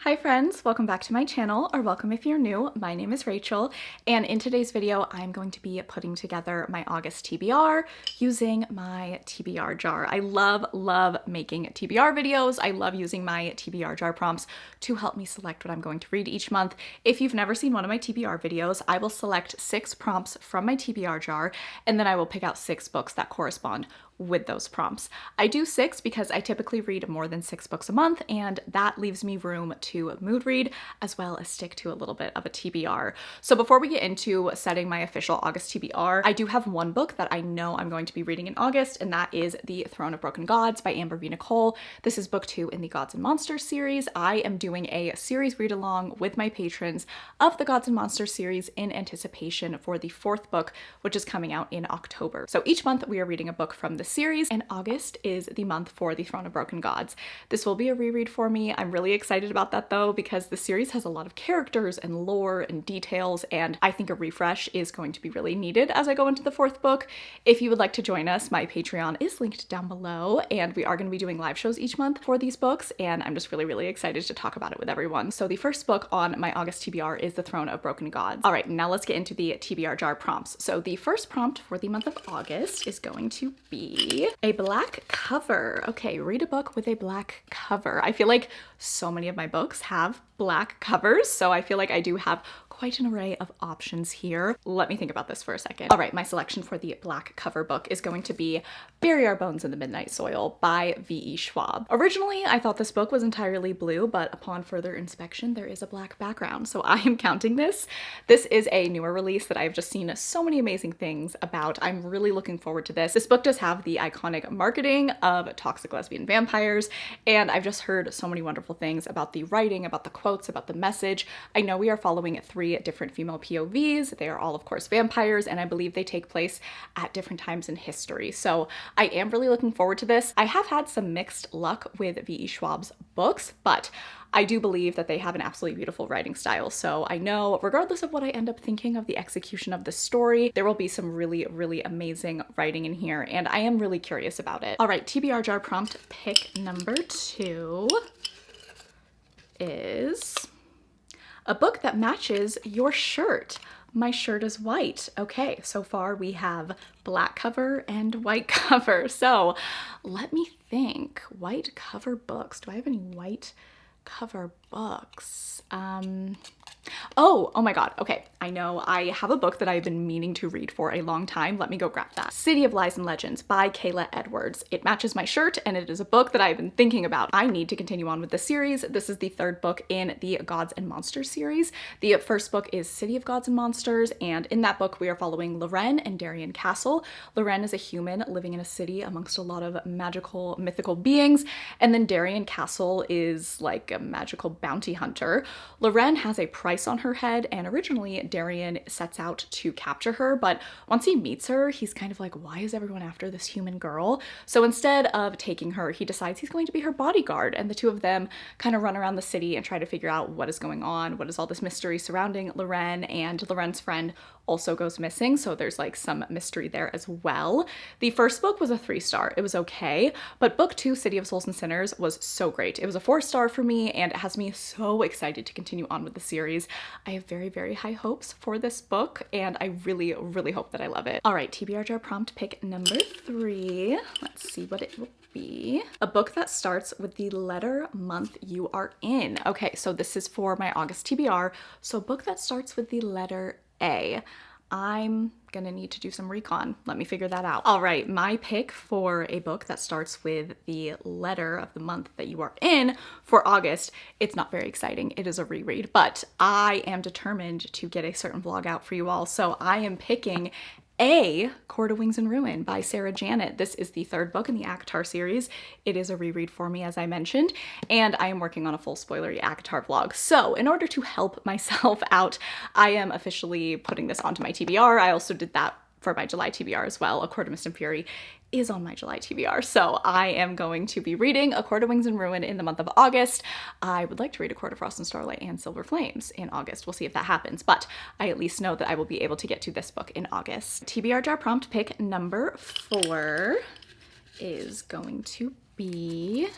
Hi friends, welcome back to my channel, or welcome if you're new. My name is Rachel, and in today's video, I'm going to be putting together my August TBR using my TBR jar. I love making TBR videos. I love using my TBR jar prompts to help me select what I'm going to read each month. If you've never seen one of my TBR videos, I will select 6 prompts from my TBR jar, and then I will pick out 6 books that correspond with those prompts. I do 6 because I typically read more than 6 books a month, and that leaves me room to mood read as well as stick to a little bit of a TBR. So before we get into setting my official August TBR, I do have one book that I know I'm going to be reading in August, and that is The Throne of Broken Gods by Amber V. Nicole. This is book 2 in the Gods and Monsters series. I am doing a series read along with my patrons of the Gods and Monsters series in anticipation for the 4th book, which is coming out in October. So each month we are reading a book from the series, and August is the month for The Throne of Broken Gods. This will be a reread for me. I'm really excited about that though, because the series has a lot of characters and lore and details, and I think a refresh is going to be really needed as I go into the 4th book. If you would like to join us, my Patreon is linked down below, and we are going to be doing live shows each month for these books, and I'm just really excited to talk about it with everyone. So the first book on my August TBR is The Throne of Broken Gods. All right, now let's get into the TBR jar prompts. So the first prompt for the month of August is going to be a black cover. Okay, read a book with a black cover. I feel like so many of my books have black covers, so I feel like I do have quite an array of options here. Let me think about this for a second. All right, my selection for the black cover book is going to be Bury Our Bones in the Midnight Soil by V.E. Schwab. Originally, I thought this book was entirely blue, but upon further inspection, there is a black background, so I am counting this. This is a newer release that I've just seen so many amazing things about. I'm really looking forward to this. This book does have the iconic marketing of toxic lesbian vampires, and I've just heard so many wonderful things about the writing, about the quotes, about the message. I know we are following 3 different female POVs. They are all, of course, vampires, and I believe they take place at different times in history. So I am really looking forward to this. I have had some mixed luck with V.E. Schwab's books, but I do believe that they have an absolutely beautiful writing style. So I know, regardless of what I end up thinking of the execution of the story, there will be some really amazing writing in here, and I am really curious about it. All right, TBR jar prompt pick number 2 is a book that matches your shirt. My shirt is white. Okay, so far we have black cover and white cover. So let me think. White cover books. Do I have any white cover books? Oh my god. Okay, I know I have a book that I've been meaning to read for a long time. Let me go grab that. City of Lies and Legends by Kayla Edwards. It matches my shirt, and it is a book that I've been thinking about. I need to continue on with the series. This is the 3rd book in the Gods and Monsters series. The first book is City of Gods and Monsters, and in that book we are following Loren and Darien Castle. Loren is a human living in a city amongst a lot of magical, mythical beings, and then Darien Castle is like a magical bounty hunter. Loren has a price on her head, and originally Darien sets out to capture her, but once he meets her, he's kind of like, why is everyone after this human girl? So instead of taking her, he decides he's going to be her bodyguard, and the two of them kind of run around the city and try to figure out what is going on, what is all this mystery surrounding Loren, and Loren's friend also goes missing, so there's like some mystery there as well. The first book was a 3-star. It was okay, but book 2, City of Souls and Sinners, was so great. It was a 4-star for me, and it has me so excited to continue on with the series. I have very high hopes for this book, and I really hope that I love it. All right, TBR jar prompt pick number 3. Let's see what it will be. A book that starts with the letter month you are in. Okay, so this is for my August TBR, so a book that starts with the letter A. I'm gonna need to do some recon. Let me figure that out. All right, my pick for a book that starts with the letter of the month that you are in for August, it's not very exciting. It is a reread, but I am determined to get a certain vlog out for you all. So I am picking A Court of Wings and Ruin by Sarah Janet. This is the 3rd book in the ACOTAR series. It is a reread for me, as I mentioned, and I am working on a full spoilery ACOTAR vlog. So in order to help myself out, I am officially putting this onto my TBR. I also did that for my July TBR as well. A Court of Mist and Fury is on my July TBR. So I am going to be reading A Court of Wings and Ruin in the month of August. I would like to read A Court of Frost and Starlight and Silver Flames in August. We'll see if that happens, but I at least know that I will be able to get to this book in August. TBR jar prompt pick number 4 is going to be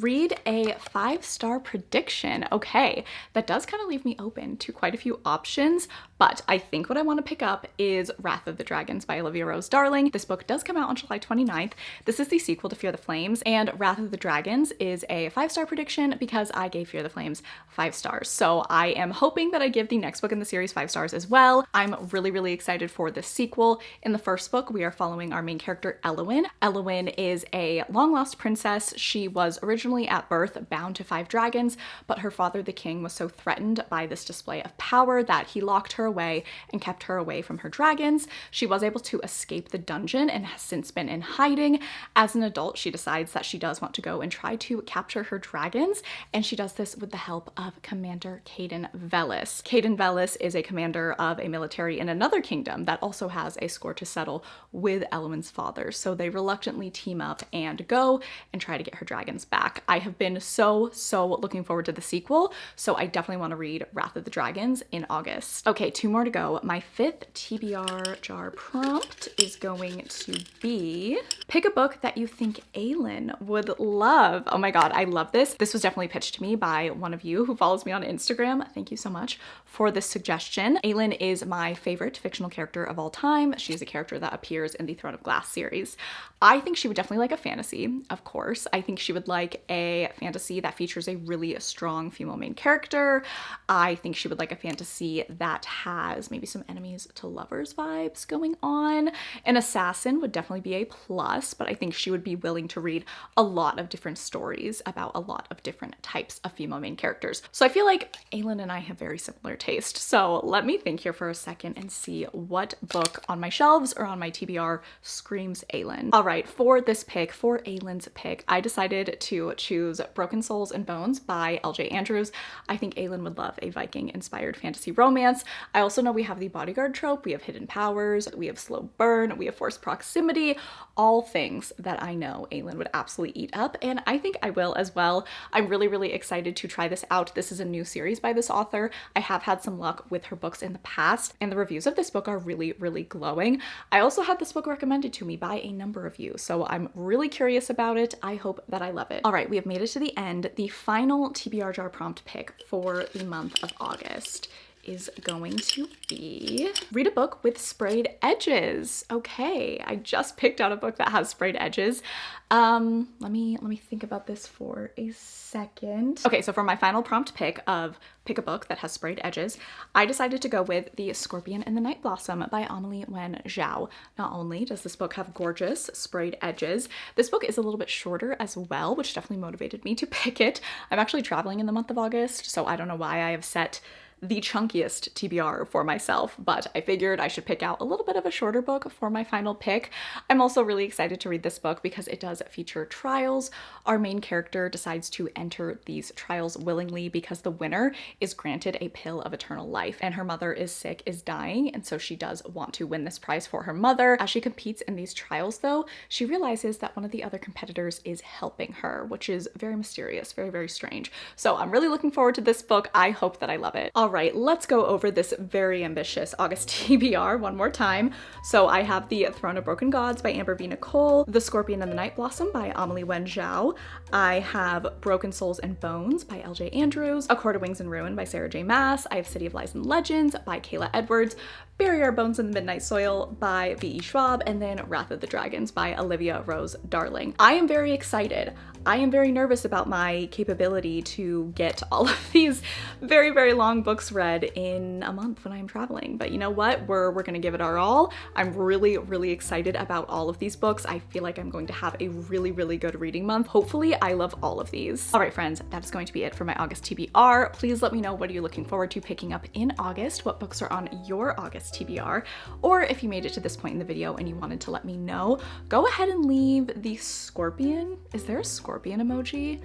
Read a 5-star prediction. Okay, that does kind of leave me open to quite a few options, but I think what I want to pick up is Wrath of the Dragons by Olivia Rose Darling. This book does come out on July 29th. This is the sequel to Fear the Flames, and Wrath of the Dragons is a 5-star prediction because I gave Fear the Flames 5 stars. So I am hoping that I give the next book in the series 5 stars as well. I'm really excited for this sequel. In the first book, we are following our main character, Elowyn. Elowyn is a long-lost princess. She was originally at birth bound to 5 dragons, but her father, the king, was so threatened by this display of power that he locked her away and kept her away from her dragons. She was able to escape the dungeon and has since been in hiding. As an adult, she decides that she does want to go and try to capture her dragons, and she does this with the help of Commander Caden Velis. Caden Velis is a commander of a military in another kingdom that also has a score to settle with Elowyn's father, so they reluctantly team up and go and try to get her dragons back. I have been so looking forward to the sequel, so I definitely want to read Wrath of the Dragons in August. Okay, 2 more to go. My 5th TBR jar prompt is going to be pick a book that you think Aylin would love. Oh my god, I love this. This was definitely pitched to me by one of you who follows me on Instagram. Thank you so much for this suggestion. Aylin is my favorite fictional character of all time. She's a character that appears in the Throne of Glass series. I think she would definitely like a fantasy, of course. I think she would like a fantasy that features a really strong female main character. I think she would like a fantasy that has maybe some enemies to lovers vibes going on. An assassin would definitely be a plus, but I think she would be willing to read a lot of different stories about a lot of different types of female main characters. So I feel like Aylin and I have very similar taste. So let me think here for a second and see what book on my shelves or on my TBR screams Aylin. All right, for this pick, for Aylin's pick, I decided to choose Broken Souls and Bones by LJ Andrews. I think Aylin would love a Viking-inspired fantasy romance. I also know we have the bodyguard trope, we have hidden powers, we have slow burn, we have forced proximity, all things that I know Aylin would absolutely eat up, and I think I will as well. I'm really excited to try this out. This is a new series by this author. I have had some luck with her books in the past, and the reviews of this book are really glowing. I also had this book recommended to me by a number of you, so I'm really curious about it. I hope that I love it. All right, we have made it to the end. The final TBR jar prompt pick for the month of August is going to be read a book with sprayed edges. Okay, I just picked out a book that has sprayed edges. Let me think about this for a second. Okay, so for my final prompt pick of pick a book that has sprayed edges, I decided to go with The Scorpion and the Night Blossom by Amelie Wen Zhao. Not only does this book have gorgeous sprayed edges, this book is a little bit shorter as well, which definitely motivated me to pick it. I'm actually traveling in the month of August, so I don't know why I have set the chunkiest TBR for myself, but I figured I should pick out a little bit of a shorter book for my final pick. I'm also really excited to read this book because it does feature trials. Our main character decides to enter these trials willingly because the winner is granted a pill of eternal life, and her mother is sick, is dying, and so she does want to win this prize for her mother. As she competes in these trials though, she realizes that one of the other competitors is helping her, which is very mysterious, very strange. So I'm really looking forward to this book. I hope that I love it. All right, let's go over this very ambitious August TBR one more time. So I have The Throne of Broken Gods by Amber V. Nicole, The Scorpion and the Night Blossom by Amelie Wen Zhao. I have Broken Souls and Bones by LJ Andrews, A Court of Wings and Ruin by Sarah J. Maas. I have City of Lies and Legends by Kayla Edwards, Bury Our Bones in the Midnight Soil by V.E. Schwab, and then Wrath of the Dragons by Olivia Rose Darling. I am very excited. I am very nervous about my capability to get all of these very long books read in a month when I'm traveling. But you know what? We're gonna give it our all. I'm really excited about all of these books. I feel like I'm going to have a really good reading month. Hopefully I love all of these. All right, friends, that's going to be it for my August TBR. Please let me know what are you looking forward to picking up in August, what books are on your August TBR, or if you made it to this point in the video and you wanted to let me know, go ahead and leave the scorpion. Is there a scorpion emoji?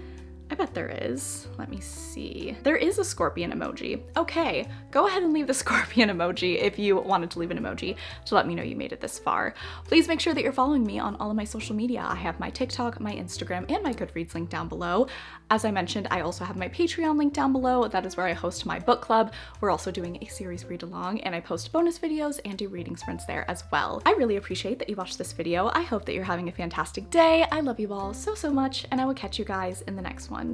I bet there is. Let me see. There is a scorpion emoji. Okay, go ahead and leave the scorpion emoji if you wanted to leave an emoji to let me know you made it this far. Please make sure that you're following me on all of my social media. I have my TikTok, my Instagram, and my Goodreads link down below. As I mentioned, I also have my Patreon link down below. That is where I host my book club. We're also doing a series read along, and I post bonus videos and do reading sprints there as well. I really appreciate that you watched this video. I hope that you're having a fantastic day. I love you all so, so much, and I will catch you guys in the next one.